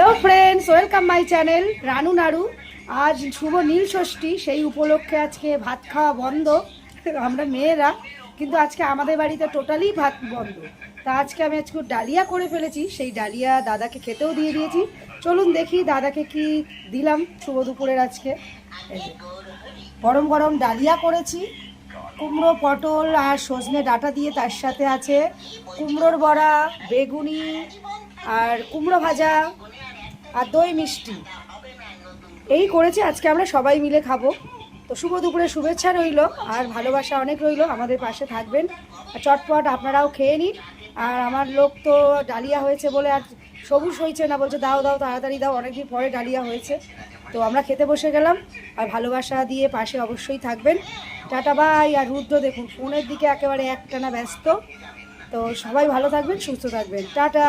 Hello friends, welcome my channel Ranu নাড়ু। আজ শুভ নীল ষষ্ঠী, সেই উপলক্ষে আজকে ভাত খাওয়া বন্ধ আমরা মেয়েরা, কিন্তু আজকে আমাদের বাড়িতে টোটালি ভাত বন্ধ। তা আজকে আমি ডালিয়া করে ফেলেছি, সেই ডালিয়া দাদাকে খেতেও দিয়ে দিয়েছি। চলুন দেখি দাদাকে কি দিলাম শুভ দুপুরের আজকে। গরম গরম ডালিয়া করেছি, কুমড়ো পটল আর সজনে ডাঁটা দিয়ে, তার সাথে আছে কুমড়োর বড়া, বেগুনি আর কুমড়ো ভাজা আর দই মিষ্টি। এই করেছি, আজকে আমরা সবাই মিলে খাবো। তো শুভ দুপুরে শুভেচ্ছা রইল আর ভালোবাসা অনেক রইল, আমাদের পাশে থাকবেন আর চটপট আপনারাও খেয়ে নিন। আর আমার লোক তো ডালিয়া হয়েছে বলে আর সবুজ হয়েছে না, বলছে দাও দাও তাড়াতাড়ি দাও, অনেকদিন পরে ডালিয়া হয়েছে। তো আমরা খেতে বসে গেলাম, আর ভালোবাসা দিয়ে পাশে অবশ্যই থাকবেন। Tata bye. আর রুদ্র দেখুন ফোনের দিকে একেবারে একটানা ব্যস্ত। তো সবাই ভালো থাকবেন, সুস্থ থাকবেন, টাটা।